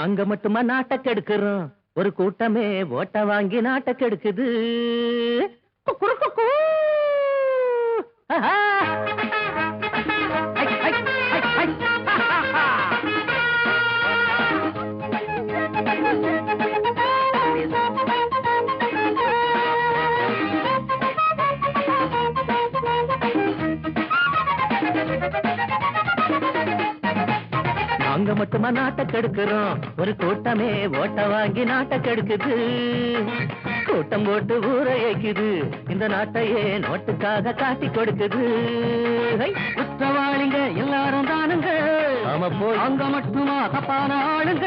அங்க மட்டுமா நாட்டை கெடுக்கிறோம், ஒரு கூட்டமே ஓட்ட வாங்கி நாட்டை கெடுக்குது. அங்க மட்டுமா நாட்டை கெடுக்கிறோம், ஒரு கூட்டமே ஓட்ட வாங்கி நாட்டை கெடுக்குது. கூட்டம் போட்டு ஊரை ஏக்குது, இந்த நாட்டையே நோட்டுக்காக காட்டி கொடுக்குது. குற்றவாளிங்க எல்லாரும் தானுங்க, ஆமா போய் அங்க மட்டுமா தப்பான ஆளுங்க.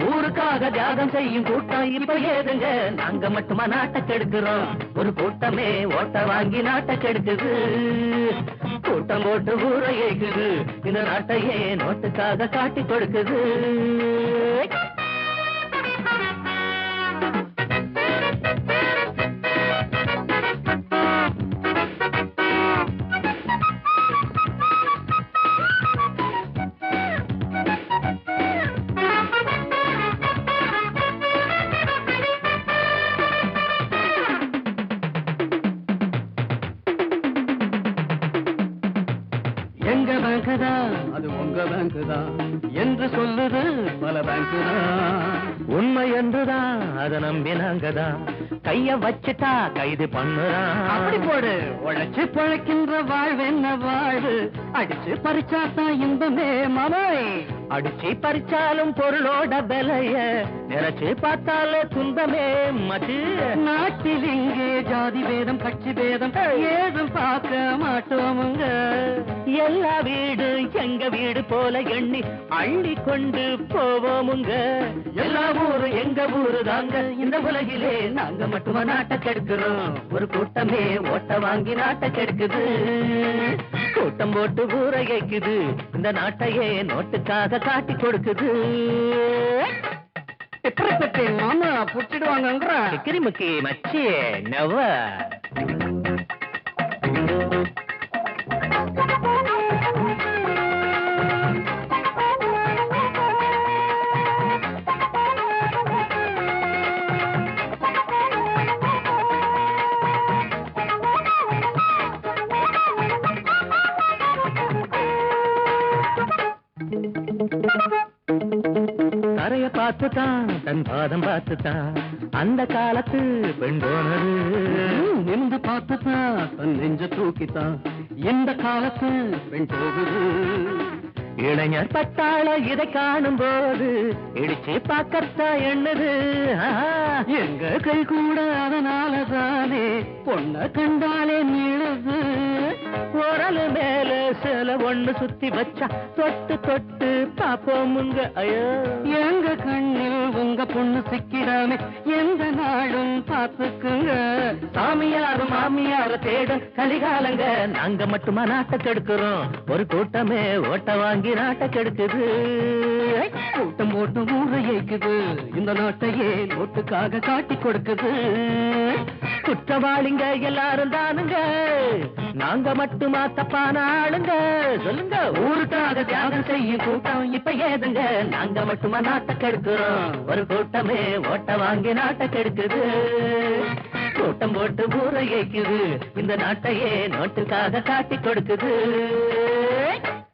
ஊருக்காக தியாகம் செய்யும் கூட்டம் இப்ப ஏதுங்க. நாங்க மட்டுமா நாட்டை கெடுக்கிறோம், ஒரு கூட்டமே ஓட்ட வாங்கி நாட்டை கெடுக்குது. கூட்டம் போட்டு ஊரை ஏக்குது, இந்த நாட்டையே நோட்டுக்காக காட்டி கொடுக்குது. எங்க பேங்க் தான் அது உங்க பேங்க் தான் என்று சொல்லுது பல பேங்க் தான். உண்மை என்றுதான் அதை நம்பினாங்கதான், கைய வச்சுட்டா கைது பண்ணுறான். அப்படி போடு, உழைச்சு பழைக்கின்ற வாழ்வு என்ன வாழ்வு, அடிச்சு பறிச்சாத்தான் இன்பமே மலை. அடிச்சு பறிச்சாலும் பொருளோட விலைய நினைச்சு பார்த்தாலே துன்பமே மது. நாட்டில் இங்கே ஜாதி பேதம் கட்சி பேதம் ஏதும் பார்க்க மாட்டோமுங்க. எல்லா வீடு எங்க வீடு போல எண்ணி அள்ளி கொண்டு போவோமுங்க. எல்லா ஊரு எங்க ஊரு தாங்க, இந்த உலகிலே நாங்க மட்டுமா நாட்டை கெடுக்கிறோம், ஒரு கூட்டமே ஓட்ட வாங்கி நாட்டை கெடுக்குது. கூட்டம் போட்டு ஊரை ஏக்குது, இந்த நாட்டையே நோட்டுக்காக காட்டி கொடுக்குது. மாமா புடிச்சிடுவாங்க கிரிமுக்கி மச்சி நவ. கரைய பார்த்துதான் தன் பாதம் பார்த்துதான் அந்த காலத்து பெண் போனது. நின்று பார்த்துதான் தன் நெஞ்ச தூக்கித்தான் இந்த காலத்து பெண் போகுது. இளைஞர் பட்டாள இதை காணும் போது இடிச்சு பார்க்கத்தா எண்ணுது. எங்க கை கூட அதனாலதானே பொண்ண கண்டாலே நீளுது. உரலு மேல சில ஒண்ணு சுத்தி வச்சா தொட்டு தொட்டு பாப்போமுங்க. ஐயோ எங்க கண்ணில் உங்க பொண்ணு சிக்கிறாமே எந்த நாளும் பார்த்துக்குங்க. சாமியாரு மாமியார தேடும் கலிகாலங்க, நாங்க மட்டுமா நாட்டை கெடுக்கிறோம், ஒரு கூட்டமே ஓட்ட வாங்கி நாட்டை கெடுக்குது. கூட்டம் போட்டு ஊரை ஏக்குது, இந்த நாட்டையே நோட்டுக்காக காட்டி கொடுக்குது. குற்றவாளிங்க எல்லாரும் தானுங்க, நாங்க மட்டுமா தப்பான ஆளுங்க. சொல்லுங்க, ஊருக்காக தியாகம் செய்யும் கூட்டம் இப்ப ஏதுங்க. நாங்க மட்டுமா நாட்டை கெடுக்கிறோம், ஒரு கூட்டமே ஓட்ட வாங்கி நாட்டை கெடுக்குது. கூட்டம் போட்டு ஊரை ஏக்குது, இந்த நாட்டையே நோட்டுக்காக காட்டி கொடுக்குது.